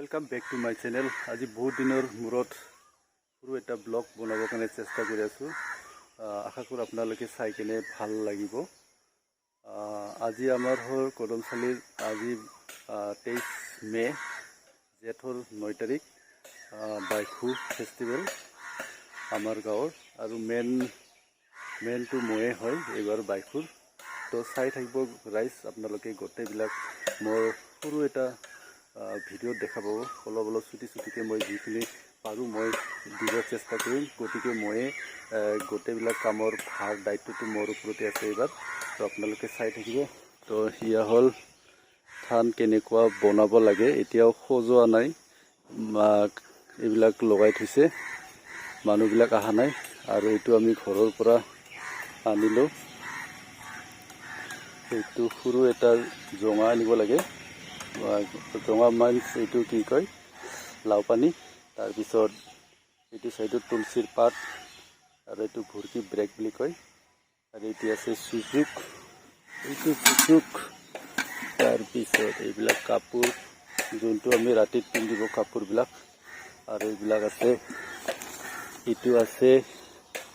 Welcome back to my channel. आज बहुत दिनर मूरत सरू एट ब्लग बनाब कारण चेष्टा कर आशा कर आपनालोके चाई केने भल लागिब। आज आमार हल कदमसालीर आज 23 मे जेठर 9 तारिख बाइखु फेस्टिवल आमार गाँवर और मेन तो मैं है एबार बाइखुर तो चाई थाकिब राइज आपनालोके गोटेइबिलाक मोर सरू एटा ভিডিঅ' দেখা পাব। অলপ অলপ চুটিকৈ মই যিখিনি পাৰোঁ মই দিবৰ চেষ্টা কৰিম। গতিকে মই গোটেইবিলাক কামৰ ভাৰ দায়িত্বটো মোৰ ওপৰতে আছে এইবাৰ। তো আপোনালোকে চাই থাকিব। তো ইয়া হ'ল ধান কেনেকুৱা বনাব লাগে, এতিয়াও সজোৱা নাই, এইবিলাক লগাই থৈছে, মানুহবিলাক অহা নাই। আৰু এইটো আমি ঘৰৰ পৰা আনিলোঁ। এইটো সৰু এটা জঙা আনিব লাগে। জঙা মাছ এইটো কি কয় লাও পানী, তাৰপিছত এইটো সাইডত তুলসীৰ পাত আৰু এইটো ভুৰকি ব্ৰেক বুলি কয়। আৰু এইটো আছে সুজুক, এইটো সুজুক। তাৰপিছত এইবিলাক কাপোৰ যোনটো আমি ৰাতিত পিন্ধিব কাপোৰবিলাক। আৰু এইবিলাক আছে,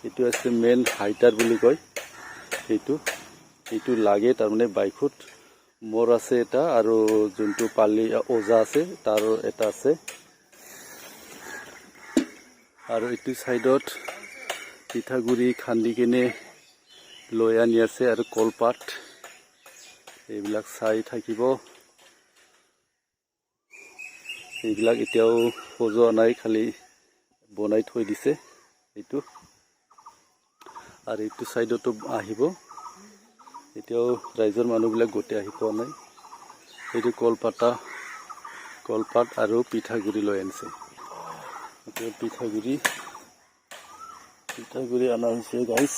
এইটো আছে মেইন হাইটাৰ বুলি কয়। এইটো লাগে তাৰমানে বাইকত मोर আছে এটা আৰু যোনটো পালি ওজা আছে তাৰ এটা আছে। আৰু এইটো সাইডত পিঠাগুড়ি খান্দি কেনে লৈ আনি আছে আৰু কলপাত এইবিলাক চাই থাকিব। এইবিলাক এতিয়াও সজোৱা নাই, খালি বনাই থৈ দিছে এইটো। আৰু এইটো সাইডতো আহিব, এতিয়াও ৰাইজৰ মানুহবিলাক গোটেই আহি পোৱা নাই। এইটো কলপাত আৰু পিঠাগুড়ি লৈ আনিছে। পিঠাগুড়ি অনা হৈছে গাইজ।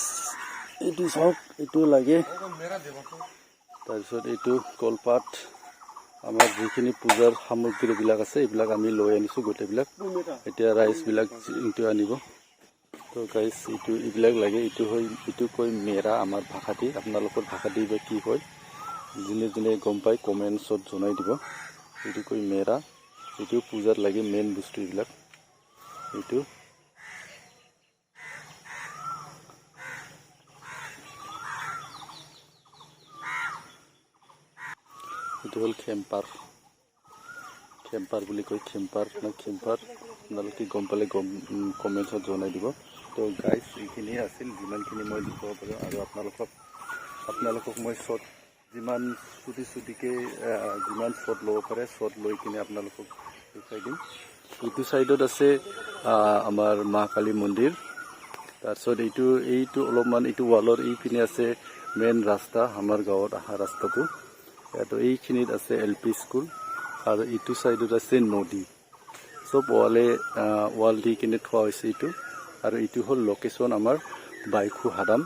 এইটো চাওক, এইটো লাগে। তাৰপিছত এইটো কলপাত, আমাৰ যিখিনি পূজাৰ সামগ্ৰীবিলাক আছে এইবিলাক আমি লৈ আনিছোঁ গোটেইবিলাক। এতিয়া ৰাইজবিলাক এইটো আনিব। তো গাইজ এইবিলাক লাগে। এইটো কয় মেৰা আমাৰ ভাষাটি, আপোনালোকৰ ভাষাটি বা কি কয় যোনে যোনে গম পায় কমেণ্টছত জনাই দিব। এইটো কয় মেৰা। এইটো পূজাত লাগে মেইন বস্তু এইবিলাক। এইটো হ'ল খেম্পাৰ বুলি কয়। খেম্পাৰ আপোনালোকে গম পালে কমেণ্টছত জনাই দিব। তো গাইজ এইখিনি আছিল যিমানখিনি মই দেখুৱাব পাৰোঁ। আৰু আপোনালোকক মই শ্বৰ্ট যিমান চুটিকৈ যিমান শ্বৰ্ট ল'ব পাৰে শ্বৰ্ট লৈ কিনে আপোনালোকক দেখুৱাই দিম। এইটো ছাইডত আছে আমাৰ মা কালী মন্দিৰ। তাৰপিছত এইটো অলপমান এইটো ৱালৰ এইপিনে আছে মেইন ৰাস্তা, আমাৰ গাঁৱত অহা ৰাস্তাটো। তো এইখিনিত আছে LP স্কুল। আৰু এইটো ছাইডত আছে নদী। চব ৱাল দি কিনে থোৱা হৈছে এইটো। আৰু এইটো হ'ল লোকেশ্যন আমাৰ বাইখু হাদাম।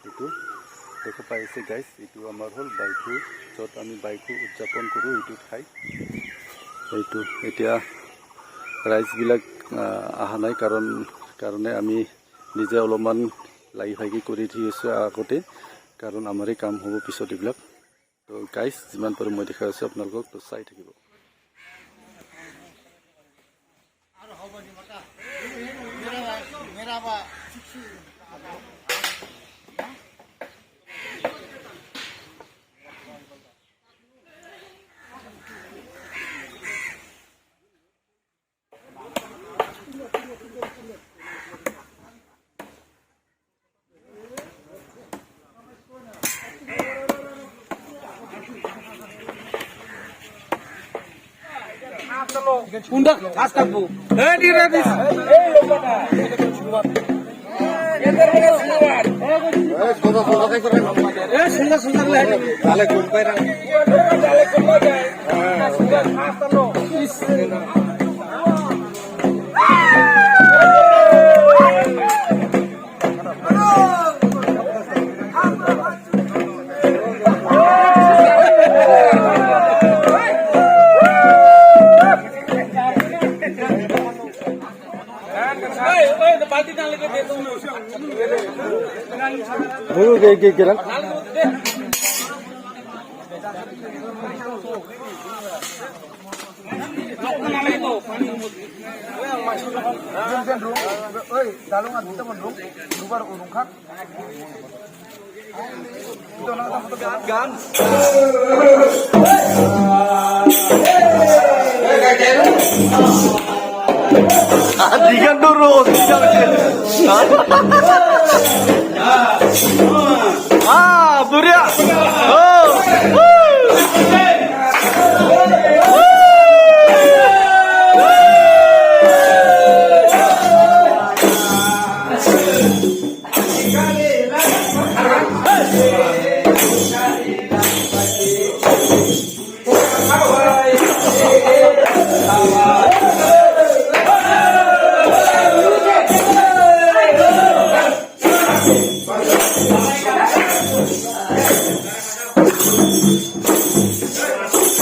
এইটো দেখা পাইছে গাইজ, এইটো আমাৰ হ'ল বাইখু, য'ত আমি বাইখু উদযাপন কৰোঁ। এইটো ঠাই এইটো এতিয়া ৰাইজবিলাক অহা নাই কাৰণে আমি নিজে অলপমান লাগি ভাগি কৰি থৈ আছোঁ আগতে, কাৰণ আমাৰেই কাম হ'ব পিছত এইবিলাক। তো গাইজ যিমান পাৰোঁ মই দেখাই আছোঁ আপোনালোকক, তো চাই থাকিব। कुंडा घास काटबो ए नीरे दिस ए लोबाटा शुरुआत अंदर में शुरुआत ए सोदा काय करे ए सुंदर ले डाले कोण पाय डाले कोण जाय हां सुंदर घास तलो Digan dulu, Buria.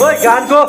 Oi, gato!